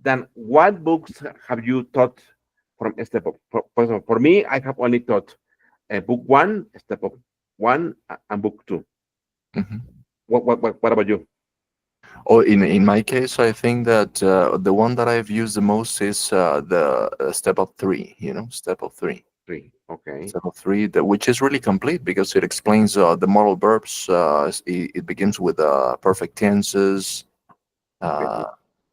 Dan, what books have you taught from Step Up? For example, for me, I have only taught book one, Step Up one, and book two. mhm. What about you? Oh, in my case, I think that the one that I've used the most is the Step Up 3. Step Up 3. Three. Okay. Step Up 3, which is really complete because it explains the modal verbs. It begins with perfect tenses. Very Uh,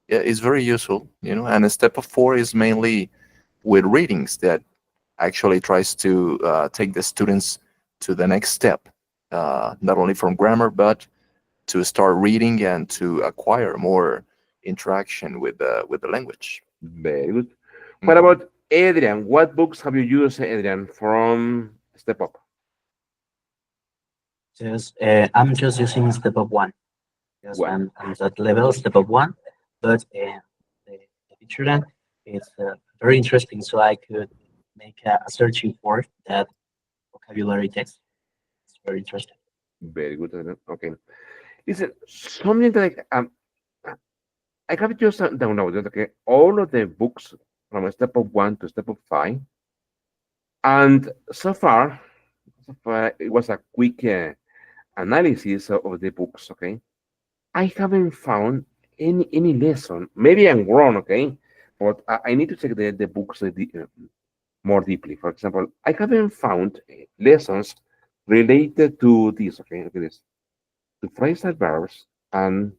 yeah, it's very useful. And a Step Up 4 is mainly with readings that actually tries to take the students to the next step, not only from grammar, but to start reading and to acquire more interaction with the language. Very good. What Mhm. about Adrian? What books have you used, Adrian, from Step Up? I'm just using step up one because One. I'm at level step up one, but the feature then is very interesting. So I could make a searching for that vocabulary text. It's very interesting. Very good, Adrian. Okay. Listen, something that I have just downloaded, okay, all of the books from step of 1 to step of 5. And so far, it was a quick analysis of the books, okay? I haven't found any lesson. Maybe I'm wrong, okay? But I need to check the books more deeply. For example, I haven't found lessons related to this, okay? Look at this. To phrasal verbs and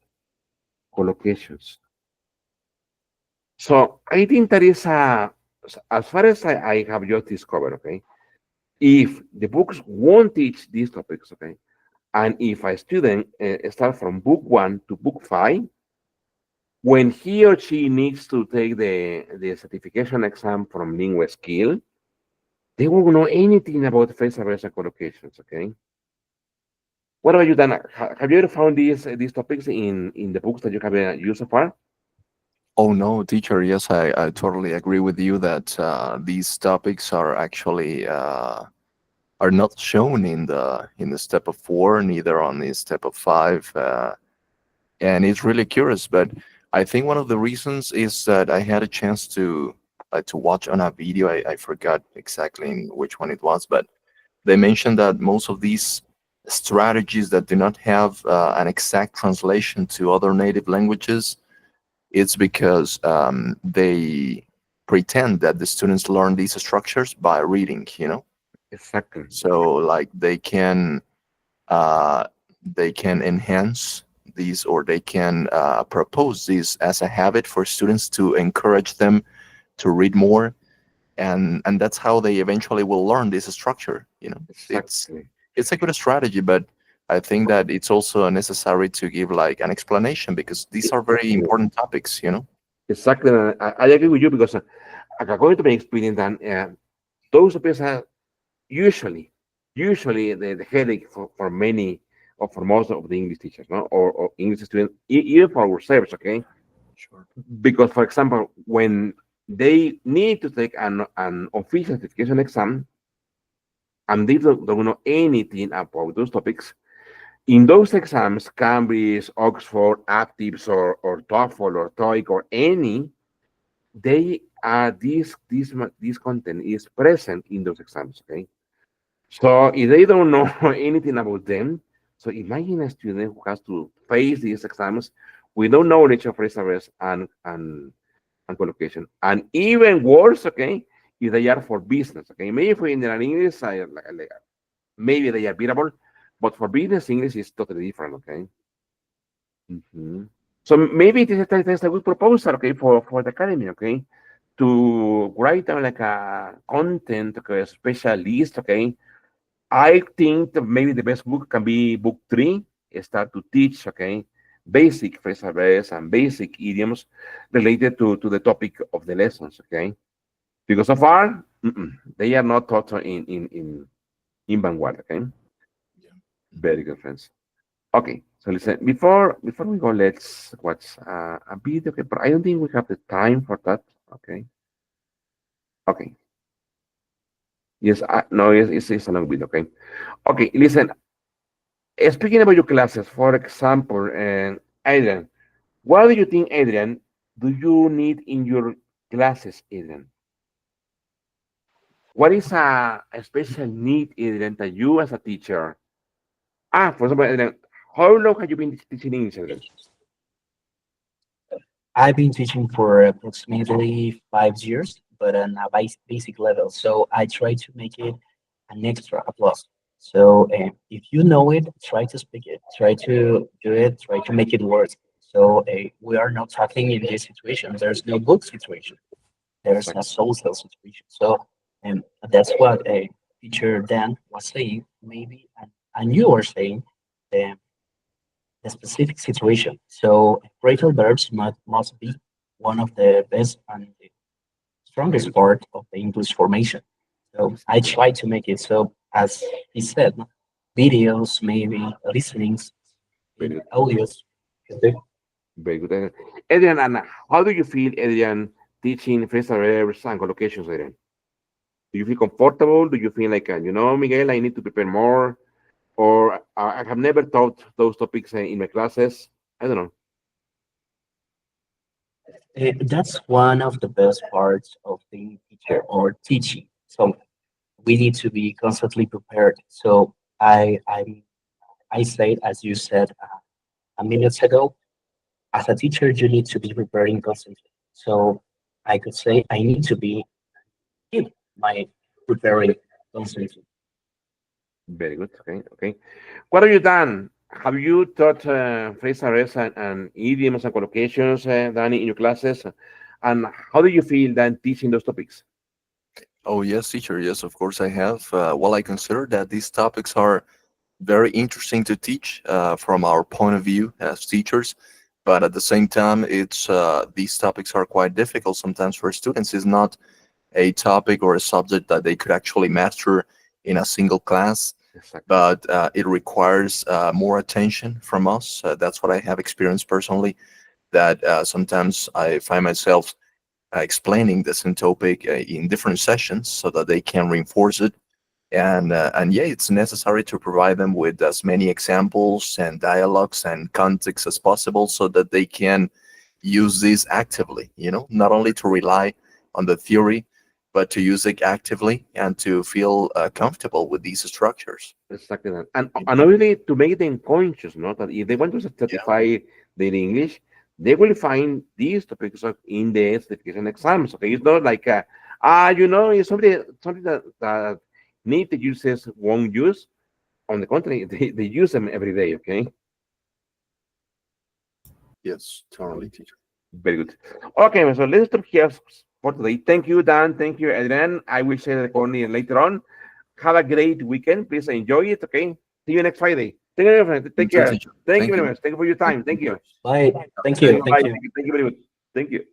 collocations. So I think that is as far as I have just discovered, okay? If the books won't teach these topics, okay? And if a student starts from book 1 to book 5, when he or she needs to take the certification exam from Lingua Skill, they won't know anything about phrasal verbs and collocations, okay? What about you, Dana? Have you ever found these topics in the books that you have used so far? Oh no, teacher. Yes, I totally agree with you that these topics are actually are not shown in the step of 4, neither on the step of 5, and it's really curious. But I think one of the reasons is that I had a chance to watch on a video. I forgot exactly in which one it was, but they mentioned that most of these strategies that do not have an exact translation to other native languages, it's because they pretend that the students learn these structures by reading, Exactly. so like they can enhance these, or they can propose these as a habit for students to encourage them to read more, and that's how they eventually will learn this structure. Exactly. It's a good strategy, but I think that it's also necessary to give like an explanation, because these are very important topics. Exactly. I agree with you because according to my experience, then those topics are usually the headache for many or for most of the English teachers, no, or English students, even for ourselves, okay? Sure. Because, for example, when they need to take an official certification exam and they don't know anything about those topics, in those exams, Cambridge, Oxford, Aptips, or TOEFL, or TOEIC, or any, they are this content is present in those exams, okay? So if they don't know anything about them, so imagine a student who has to face these exams with no knowledge of reserves and collocation. And even worse, okay, if they are for business, okay? Maybe for general English, maybe they are beatable, but for business English is totally different, okay? Mhm. So maybe this is a good proposal, okay, for the academy, okay, to write like a content, okay, a special list, okay. I think that maybe the best book can be book 3, start to teach, okay, basic phrasal verbs and basic idioms related to the topic of the lessons, okay. Because so far, they are not taught in Vanguardia, okay. Yeah. Very good, friends. Okay, so listen, before we go, let's watch a video, okay, but I don't think we have the time for that, okay. Okay. Yes, no, it's a long video, okay. Okay, listen, speaking about your classes, for example, Adrian, what do you think, Adrian, do you need in your classes, Adrian? What is a special need, Adrian, that you as a teacher? For example, Adrian, how long have you been teaching English, Adrian? I've been teaching for approximately 5 years, but on a basic level. So I try to make it an extra, a plus. So if you know it, try to speak it, try to do it, try to make it work. So we are not talking in this situation. There's no book situation. There's a Exactly. social situation. So that's what teacher Dan was saying, maybe, and you were saying. Um, the specific situation. So phrasal verbs must be one of the best and the strongest part of the English formation. So I try to make it so, as he said, no, videos, maybe listenings, Very good. audios. Very good, Adrian. Adrian, and how do you feel, Adrian, teaching phrasal verbs and collocations, Adrian? Do you feel comfortable? Do you feel like, Miguel, I need to prepare more? Or I have never taught those topics in my classes? I don't know. That's one of the best parts of being a teacher or teaching. So we need to be constantly prepared. So I said, as you said a minute ago, as a teacher, you need to be preparing constantly. So I could say I need to be keep my preparing constantly. Very good. Okay. Okay. What have you done? Have you taught phrase arrays and idioms and collocations, Danny, in your classes? And how do you feel then teaching those topics? Oh, yes, teacher. Yes, of course I have. Well, I consider that these topics are very interesting to teach from our point of view as teachers. But at the same time, it's these topics are quite difficult sometimes for students. It's not a topic or a subject that they could actually master in a single class, Exactly. but it requires more attention from us. That's what I have experienced personally, that sometimes I find myself explaining the same topic in different sessions so that they can reinforce it. And yeah, it's necessary to provide them with as many examples and dialogues and context as possible so that they can use this actively, not only to rely on the theory, but to use it actively and to feel comfortable with these structures. Exactly that. And obviously to make them conscious, no, that if they want to Yeah. certify their English, they will find these topics in the certification exams. Okay, it's not like it's something that need the users won't use. On the contrary, they use them every day. Okay, Yes, totally, teacher. very good. Okay, so let's stop here for today. Thank you, Dan. Thank you, Adrian. I will share the recording later on. Have a great weekend. Please enjoy it. Okay. See you next Friday. Thank you, my friend. You Take too, care. teacher. Thank you Thank very you. much. Thank you for your time. Thank you. Bye. Thank Bye. you. Thank you. Thank you very much. Thank you.